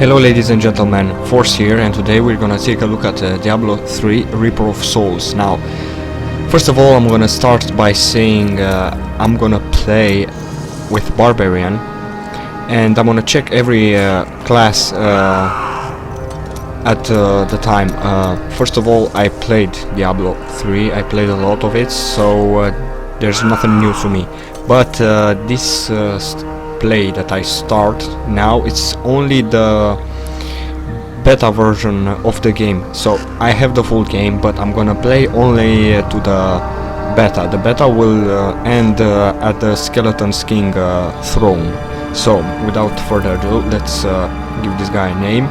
Hello ladies and gentlemen, Force here, and today we're gonna take a look at Diablo 3 Reaper of Souls. Now, first of all, I'm gonna start by saying I'm gonna play with Barbarian, and I'm gonna check every class at the time. First of all, I played Diablo 3, I played a lot of it, so there's nothing new to me. But this play that I start now, it's only the beta version of the game, so I have the full game, but I'm gonna play only to the beta. The beta will end at the Skeleton's King throne. So without further ado, let's give this guy a name.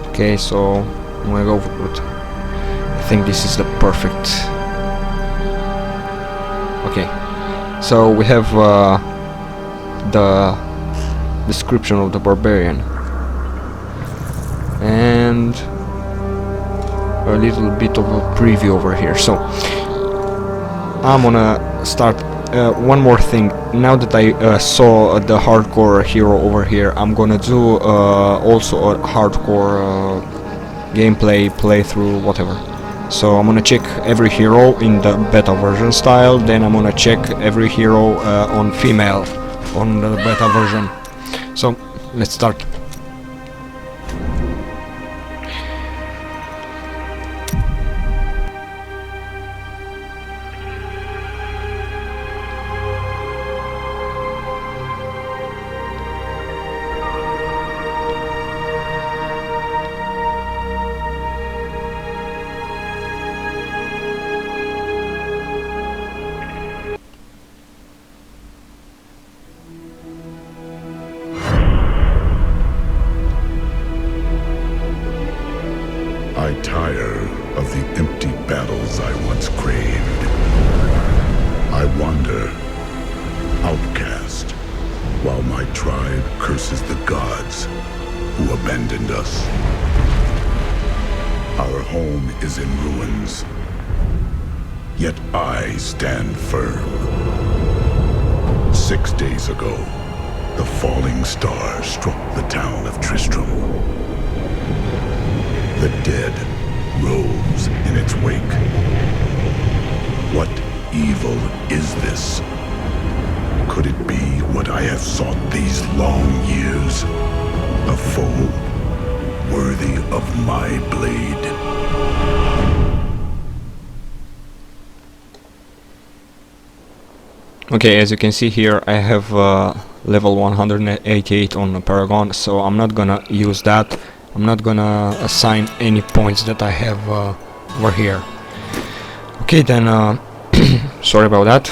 Okay, so I'm gonna go with, I think this is the perfect. Okay, so we have the description of the Barbarian and a little bit of a preview over here. So I'm gonna start. One more thing, now that I saw the hardcore hero over here, I'm gonna do also a hardcore gameplay, playthrough, whatever. So I'm gonna check every hero in the beta version style, then I'm gonna check every hero on female on the beta version. So let's start. I tire of the empty battles I once craved. I wander, outcast, while my tribe curses the gods who abandoned us. Our home is in ruins, yet I stand firm. 6 days ago, the falling star struck the town of Tristram. The dead rose in its wake. What evil is this? Could it be what I have sought these long years? A foe worthy of my blade? Okay, as you can see here, I have level 188 on the Paragon, so I'm not gonna use that. I'm not gonna assign any points that I have over here. Okay, then sorry about that.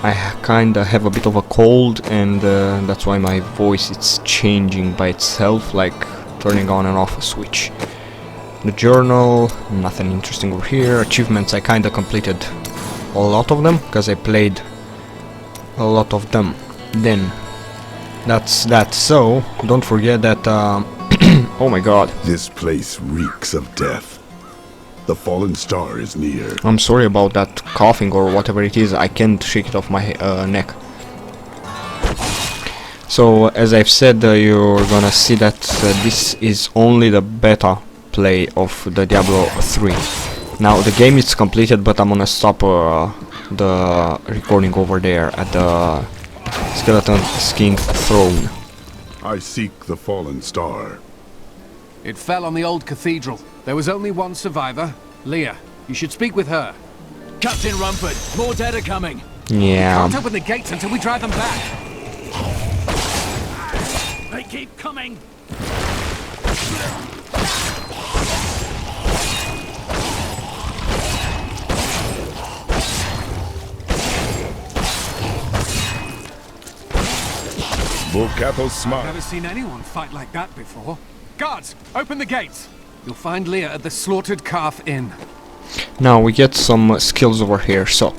I kinda have a bit of a cold, and that's why my voice is changing by itself, like turning on and off a switch. The journal, nothing interesting over here. Achievements, I kinda completed a lot of them because I played a lot of them. Then that's that. So don't forget that. Oh my god. This place reeks of death. The fallen star is near. I'm sorry about that coughing or whatever it is. I can't shake it off my neck. So as I've said, you're gonna see that this is only the beta play of the Diablo 3. Now the game is completed, but I'm gonna stop the recording over there at the Skeleton's King throne. I seek the fallen star. It fell on the old cathedral. There was only one survivor, Leah. You should speak with her. Captain Rumford, more dead are coming. Yeah. Can't open the gates until we drive them back. They keep coming. 𝐓𝐇𝐈𝐒. Never seen anyone fight like that before. Guards, open the gates. You'll find Leah at the Slaughtered Calf Inn. Now we get some skills over here. So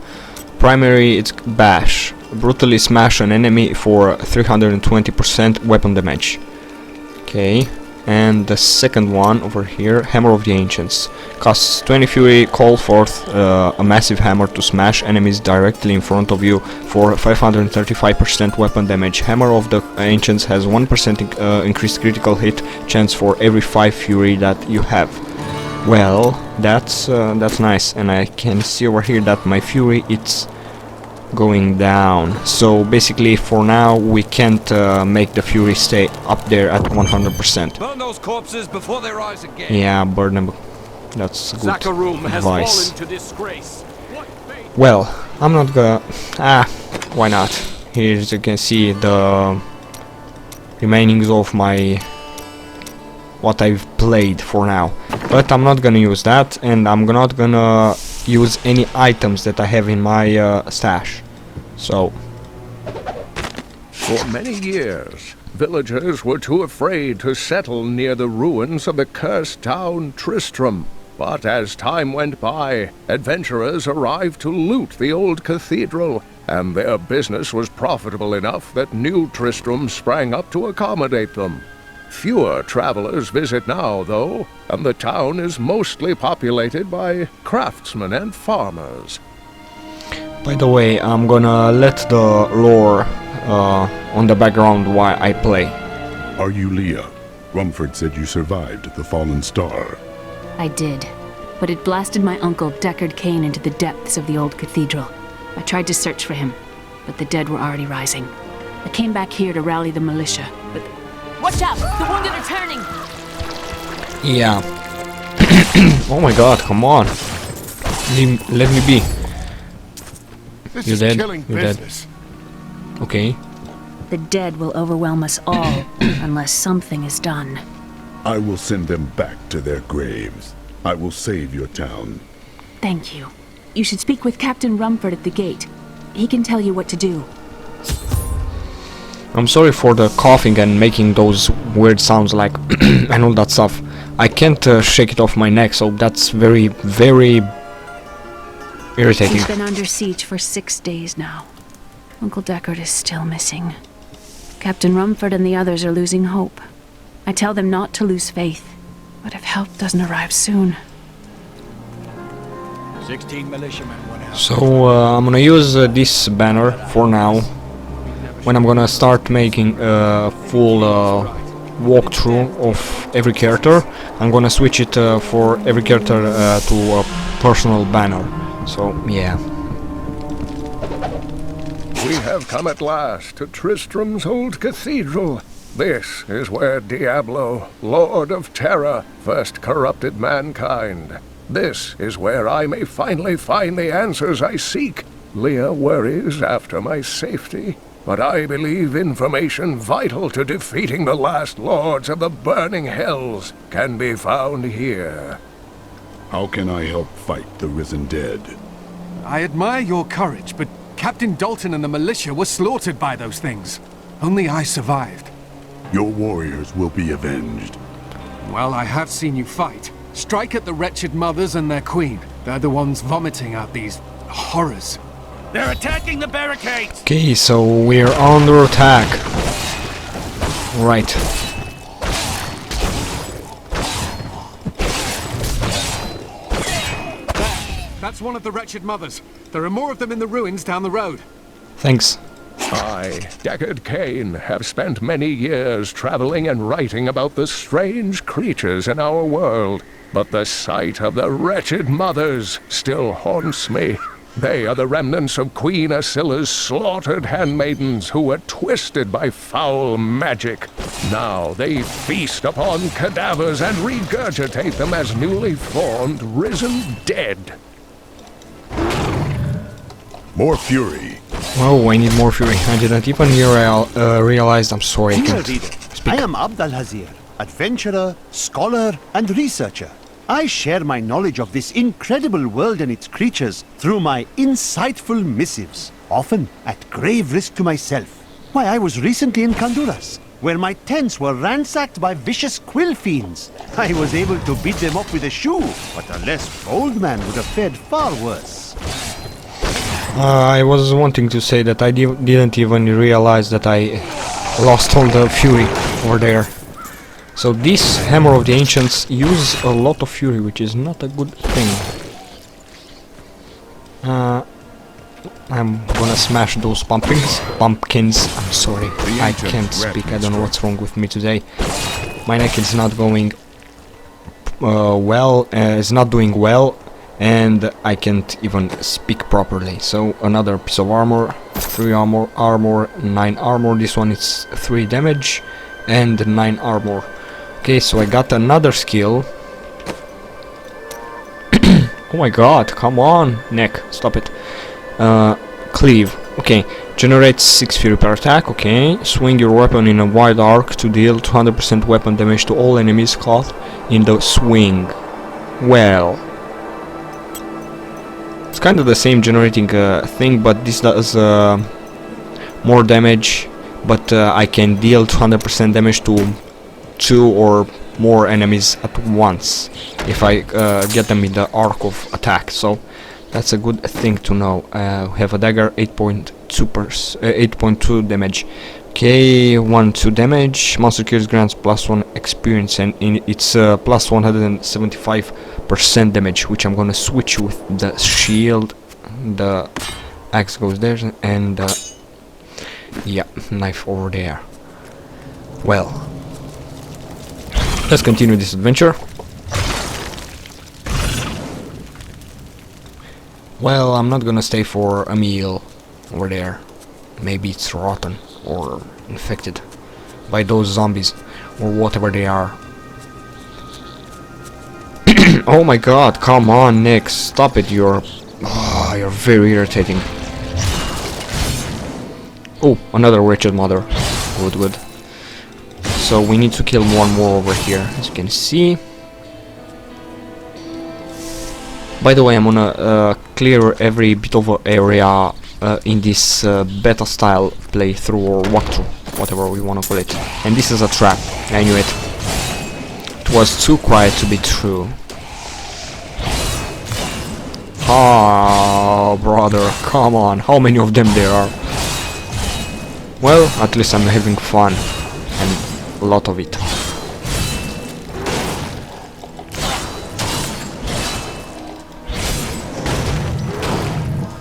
primary, it's bash. Brutally smash an enemy for 320% weapon damage. Okay. And the second one over here, Hammer of the Ancients. Costs 20 fury, call forth a massive hammer to smash enemies directly in front of you for 535% weapon damage. Hammer of the Ancients has 1% increased critical hit chance for every 5 fury that you have. Well, that's nice, and I can see over here that my fury it's going down. So basically, for now, we can't make the fury stay up there at 100%. Burn those corpses before they rise again. Yeah, burn them. That's good Zakharum has advice. fallen to disgrace. Well, I'm not gonna... why not? Here you can see the remainings of my... what I've played for now. But I'm not gonna use that, and I'm not gonna use any items that I have in my stash. So... For many years, villagers were too afraid to settle near the ruins of the cursed town Tristram. But as time went by, adventurers arrived to loot the old cathedral, and their business was profitable enough that new Tristram sprang up to accommodate them. Fewer travelers visit now, though, and the town is mostly populated by craftsmen and farmers. By the way, I'm gonna let the lore on the background while I play. Are you Leah? Rumford said you survived the fallen star. I did, but it blasted my uncle 𝐷𝐷𝐾 into the depths of the old cathedral. I tried to search for him, but the dead were already rising. I came back here to rally the militia, but... Watch out! The wounded are turning! Yeah. Oh my god, come on. Let me be. This You're is dead. killing You're dead. business. Okay. The dead will overwhelm us all, unless something is done. I will send them back to their graves. I will save your town. Thank you. You should speak with Captain Rumford at the gate. He can tell you what to do. I'm sorry for the coughing and making those weird sounds like and all that stuff. I can't shake it off my neck, so that's very, very irritating. He's been under siege for 6 days now. Uncle Deckard is still missing. Captain Rumford and the others are losing hope. I tell them not to lose faith, but if help doesn't arrive soon... 16 militiamen went out. So I'm gonna use this banner for now. When I'm gonna start making a full walkthrough of every character, I'm gonna switch it for every character to a personal banner. So yeah. We have come at last to Tristram's old cathedral. This is where Diablo, Lord of Terror, first corrupted mankind. This is where I may finally find the answers I seek. Leah worries after my safety, but I believe information vital to defeating the last lords of the burning hells can be found here. How can I help fight the risen dead? I admire your courage, but Captain Dalton and the militia were slaughtered by those things. Only I survived. Your warriors will be avenged. Well, I have seen you fight. Strike at the wretched mothers and their queen. They're the ones vomiting out these horrors. They're attacking the barricades! Okay, so we're under attack. Right. That's one of the wretched mothers. There are more of them in the ruins down the road. Thanks. I, 𝐷𝐷𝐾, have spent many years traveling and writing about the strange creatures in our world, but the sight of the wretched mothers still haunts me. They are the remnants of Queen Asilla's slaughtered handmaidens who were twisted by foul magic. Now they feast upon cadavers and regurgitate them as newly formed, risen dead. More fury. Oh, I need more fury. I didn't even realize. I'm sorry. I Dear can't reader, speak. I am Abdalhazir, adventurer, scholar, and researcher. I share my knowledge of this incredible world and its creatures through my insightful missives, often at grave risk to myself. Why, I was recently in Honduras, where my tents were ransacked by vicious quill fiends. I was able to beat them up with a shoe, but a less bold man would have fared far worse. I was wanting to say that I didn't even realize that I lost all the fury over there. So this Hammer of the Ancients uses a lot of fury, which is not a good thing. I'm gonna smash those pumpkins. I'm sorry, I can't speak. I don't know what's wrong with me today. My neck is not going well. It's not doing well, and I can't even speak properly. So another piece of armor, 3 armor, 9 armor. This one is 3 damage and 9 armor. Okay, so I got another skill. Oh my god, come on, neck, stop it. Cleave, okay, generates 6 fury per attack, okay. Swing your weapon in a wide arc to deal 200% weapon damage to all enemies caught in the swing. Well, it's kind of the same generating thing, but this does more damage, but I can deal 200% damage to 2 or more enemies at once if I get them in the arc of attack. So that's a good thing to know. Have a dagger, 8.2 damage. Okay, 1-2 damage. Monster kills grants +1 experience, and it's plus 175% damage, which I'm gonna switch with the shield. The axe goes there, and yeah, knife over there. Well, let's continue this adventure. Well, I'm not gonna stay for a meal over there. Maybe it's rotten or infected by those zombies or whatever they are. Oh my god, come on, Nick, stop it, you're very irritating. Oh, another wretched mother. Good, good. So we need to kill one more over here, as you can see. By the way, I'm gonna clear every bit of area in this beta style playthrough or walkthrough, whatever we wanna call it. And this is a trap. I knew it. It was too quiet to be true. Ah, brother, come on. How many of them there are? Well, at least I'm having fun, and a lot of it.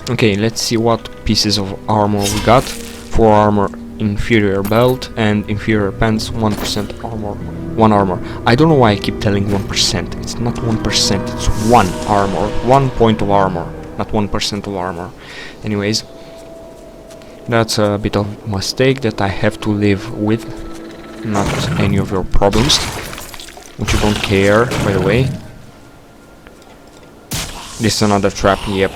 Okay, let's see what pieces of armor we got. 4 armor, inferior belt, and inferior pants, 1% armor. 1 armor. I don't know why I keep telling 1%. It's not 1%, it's 1 armor. 1 point of armor, not 1% of armor. Anyways, that's a bit of a mistake that I have to live with. Not any of your problems, which you don't care, by the way. This is another trap, yep.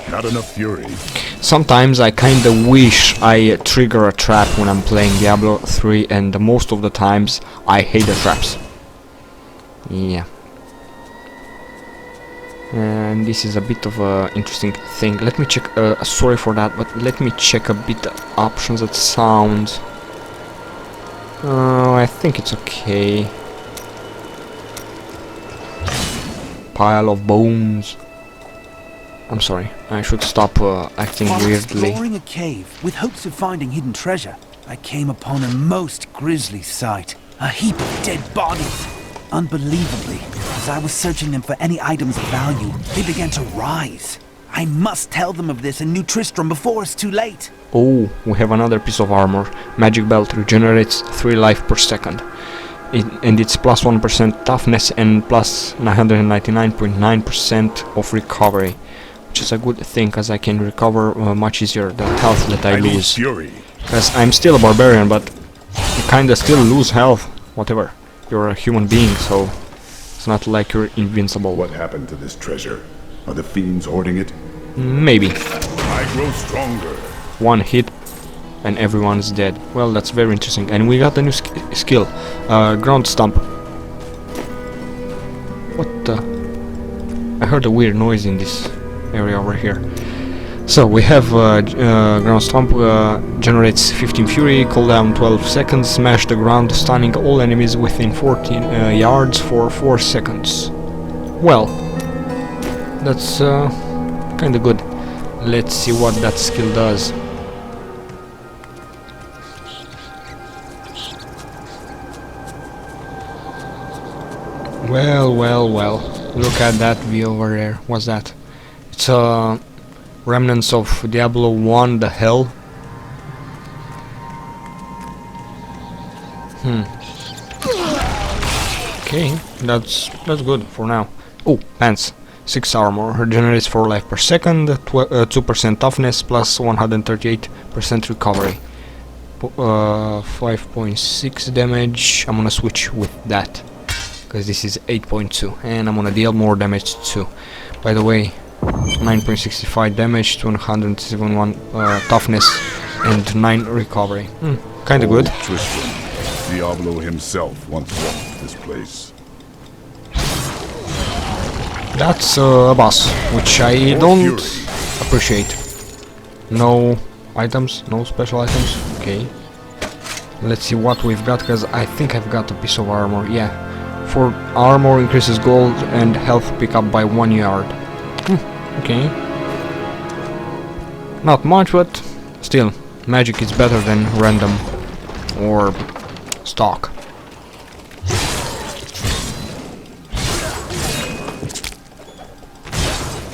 Not enough fury. Sometimes I kinda wish I trigger a trap when I'm playing Diablo 3, and most of the times I hate the traps. Yeah. And this is a bit of a interesting thing. Let me check, sorry for that, but let me check a bit the options at sound. I think it's okay. Pile of bones. I'm sorry, I should stop acting While weirdly. exploring a cave with hopes of finding hidden treasure, I came upon a most grisly sight. A heap of dead bodies. Unbelievably, as I was searching them for any items of value, they began to rise. I must tell them of this in New Tristram before it's too late. Oh, we have another piece of armor. Magic belt regenerates 3 life per second. And it's plus 1% toughness and plus 999.9% of recovery. Which is a good thing, because I can recover much easier the health that I lose. Because I'm still a barbarian, but you kinda still lose health. Whatever. You're a human being, so it's not like you're invincible. What happened to this treasure? Are the fiends hoarding it? Maybe. I grow stronger. 1 hit and everyone's dead. Well, that's very interesting. And we got a new skill. Ground stomp. What the? I heard a weird noise in this area over here. So we have ground stomp, generates 15 fury, cooldown 12 seconds, smash the ground, stunning all enemies within 14 yards for 4 seconds. Well, that's kinda good. Let's see what that skill does. Well, look at that view over there. What's that? It's remnants of Diablo 1, the hell. Okay, that's good for now. Oh, pants. 6 armor, regenerates 4 life per second, 2% toughness, plus 138% recovery. 5.6 damage. I'm gonna switch with that, because this is 8.2, and I'm gonna deal more damage too. By the way, 9.65 damage, 271 toughness, and 9 recovery. Kinda good. Tristram, Diablo himself once walked this place. That's a boss, which I don't appreciate. No items, no special items. Okay. Let's see what we've got, because I think I've got a piece of armor. Yeah. 4 armor increases gold and health pick up by 1 yard. Okay. Not much, but still, magic is better than random or stock.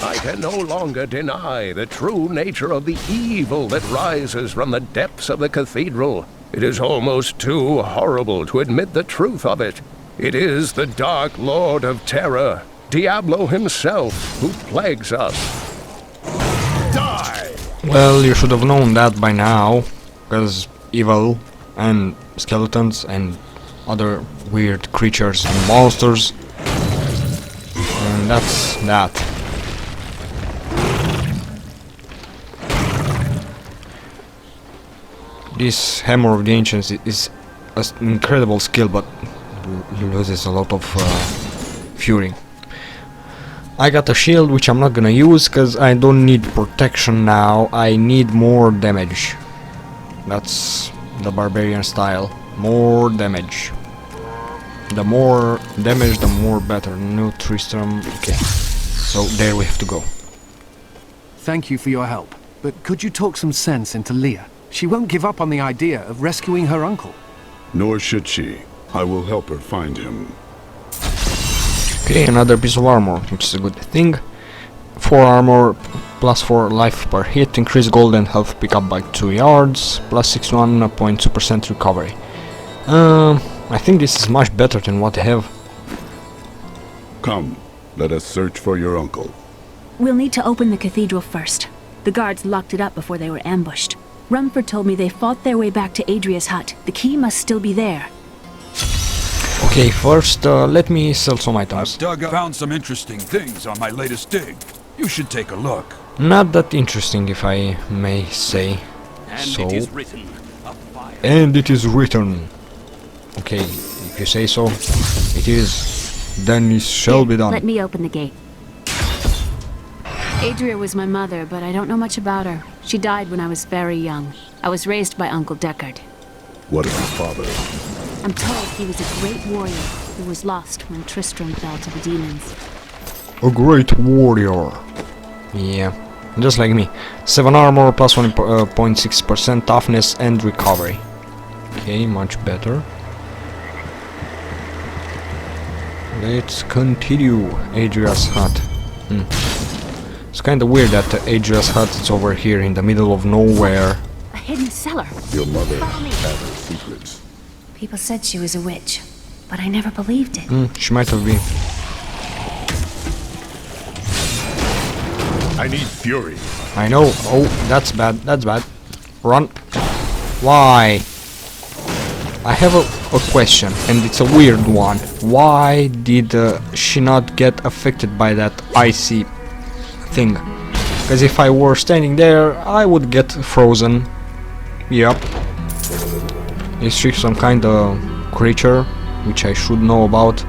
I can no longer deny the true nature of the evil that rises from the depths of the cathedral. It is almost too horrible to admit the truth of it. It is the Dark Lord of Terror, Diablo himself, who plagues us. Die! Well, you should have known that by now, because evil and skeletons and other weird creatures and monsters, and that's that. This Hammer of the Ancients is an incredible skill, but loses a lot of fury. I got a shield which I'm not gonna use because I don't need protection now. I need more damage. That's the Barbarian style. More damage. The more damage, the more better. New Tristram. Okay. So there we have to go. Thank you for your help. But could you talk some sense into Leah? She won't give up on the idea of rescuing her uncle. Nor should she. I will help her find him. Okay, another piece of armor, which is a good thing. 4 armor, plus 4 life per hit, increase gold and health pick up by 2 yards, plus 61.2% recovery. I think this is much better than what I have. Come, let us search for your uncle. We'll need to open the cathedral first. The guards locked it up before they were ambushed. Rumford told me they fought their way back to Adria's hut. The key must still be there. Okay, first let me sell some items. I've found some interesting things on my latest dig. You should take a look. Not that interesting, if I may say. And it is written, a fire. And it is written. Okay, if you say so, it is. Then it shall be done. Let me open the gate. Adria was my mother, but I don't know much about her. She died when I was very young. I was raised by Uncle Deckard. What of your father? I'm told he was a great warrior who was lost when Tristram fell to the demons. A great warrior. Yeah, just like me. 7 armor, plus 1.6% toughness and recovery. Okay, much better. Let's continue. Adria's hut. It's kinda weird that Adria's hut is over here in the middle of nowhere. A hidden cellar. Your mother had her secrets. People said she was a witch, but I never believed it. She might have been. I need fury. I know. Oh, that's bad. That's bad. Run. Why? I have a question, and it's a weird one. Why did she not get affected by that icy thing? Because if I were standing there, I would get frozen. Yep. Is she some kind of creature, which I should know about?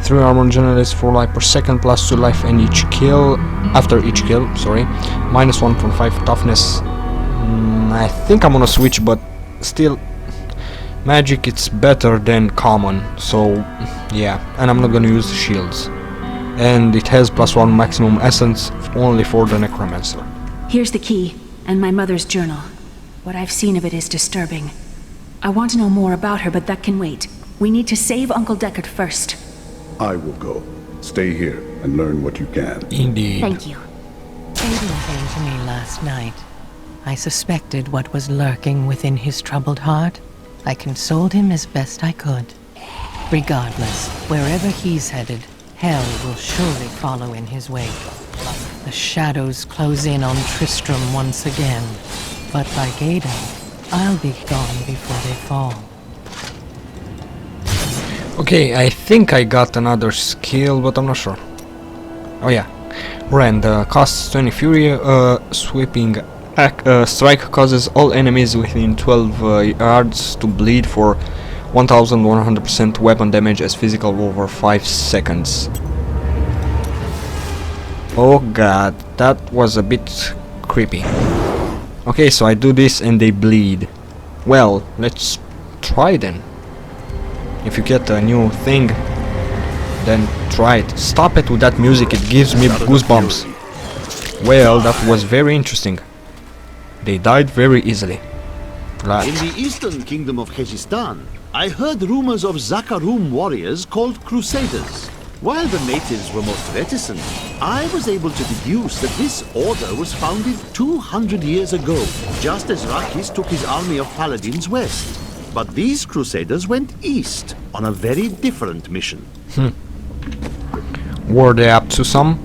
3 armor generates 4 life per second, plus 2 life in each kill. After each kill, sorry. Minus 1.5 toughness. I think I'm gonna switch, but still, magic it's better than common. So yeah, and I'm not gonna use shields. And it has plus 1 maximum essence only for the necromancer. Here's the key, and my mother's journal. What I've seen of it is disturbing. I want to know more about her, but that can wait. We need to save Uncle Deckard first. I will go. Stay here and learn what you can. Indeed. Thank you. Aiden came to me last night. I suspected what was lurking within his troubled heart. I consoled him as best I could. Regardless, wherever he's headed, hell will surely follow in his wake. The shadows close in on Tristram once again, but like Aiden, I'll be gone before they fall. Okay, I think I got another skill, but I'm not sure. Oh yeah. Rend costs 20 fury, sweeping strike causes all enemies within 12 yards to bleed for 1100% weapon damage as physical over 5 seconds. Oh god, that was a bit creepy. Okay, so I do this and they bleed. Well, let's try then. If you get a new thing, then try it. Stop it with that music, it gives me goosebumps. Well, that was very interesting. They died very easily. Right. In the eastern kingdom of Khezistan, I heard rumors of Zakarum warriors called Crusaders. While the natives were most reticent, I was able to deduce that this order was founded 200 years ago, just as Rakis took his army of paladins west. But these Crusaders went east on a very different mission. Were they up to some?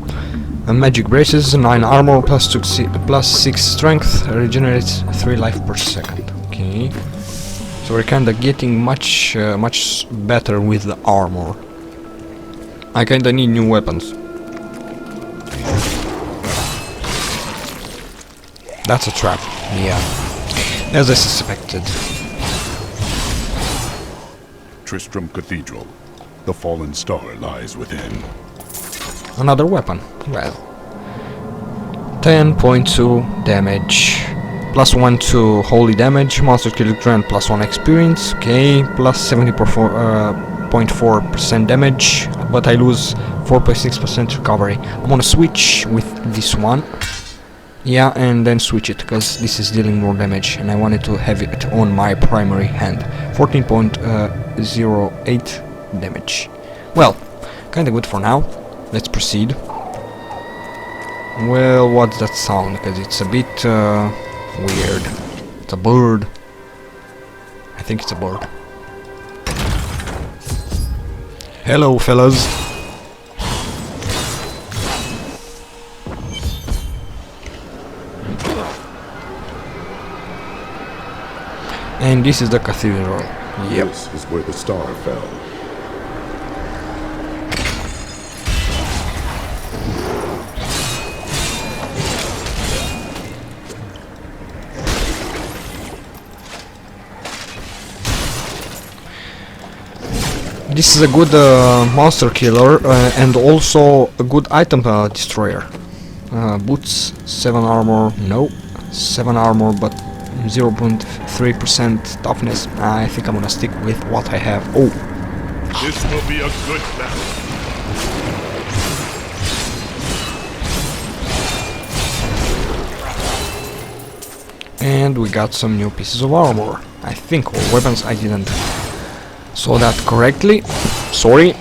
Magic braces, 9 armor, plus 6 strength, regenerates 3 life per second. Okay. So we're kinda getting much better with the armor. I kinda need new weapons. That's a trap. Yeah. As I suspected. Tristram Cathedral. The fallen star lies within. Another weapon. Well. 10.2 damage. Plus 1 to holy damage. Monster kill grant plus 1 experience. Okay. Plus 70.4% damage. But I lose 4.6% recovery. I'm gonna switch with this one. Yeah, and then switch it, because this is dealing more damage and I wanted to have it on my primary hand. 14.08 damage. Well, kinda good for now. Let's proceed. Well, what's that sound? Because it's a bit weird. It's a bird. I think it's a bird. Hello, fellas. And this is the cathedral. Yep. This is where the star fell. This is a good monster killer and also a good item destroyer. Boots, 7 armor, no. 7 armor but 0.3% toughness. I think I'm gonna stick with what I have. Oh! This will be a good battle. And we got some new pieces of armor. I think, or weapons. I didn't saw that correctly. Sorry.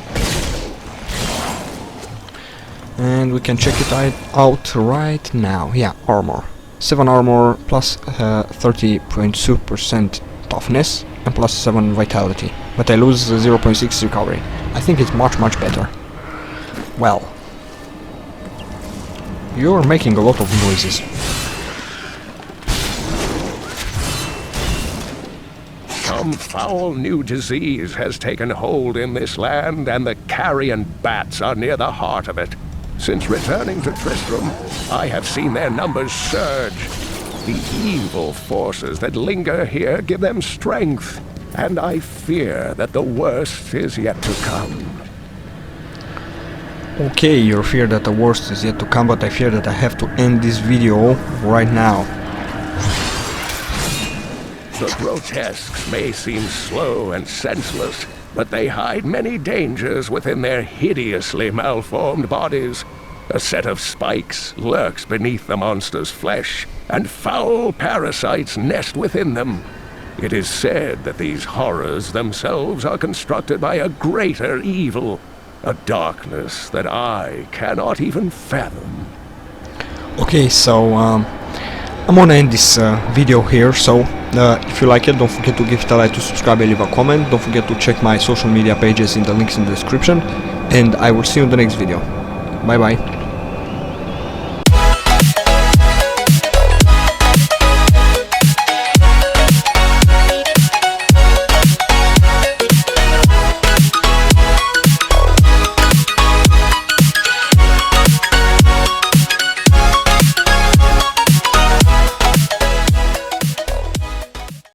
And we can check it out right now. Yeah, armor. 7 armor plus 30.2% toughness and plus 7 vitality. But I lose 0.6 recovery. I think it's much better. Well. You're making a lot of noises. Some foul new disease has taken hold in this land, and the carrion bats are near the heart of it. Since returning to Tristram, I have seen their numbers surge. The evil forces that linger here give them strength, and I fear that the worst is yet to come. Okay, you fear that the worst is yet to come, but I fear that I have to end this video right now. The grotesques may seem slow and senseless, but they hide many dangers within their hideously malformed bodies. A set of spikes lurks beneath the monster's flesh, and foul parasites nest within them. It is said that these horrors themselves are constructed by a greater evil, A darkness that I cannot even fathom. Okay, so I'm gonna end this video here. So if you like it, don't forget to give it a like, to subscribe and leave a comment. Don't forget to check my social media pages in the links in the description, and I will see you in the next video. Bye bye.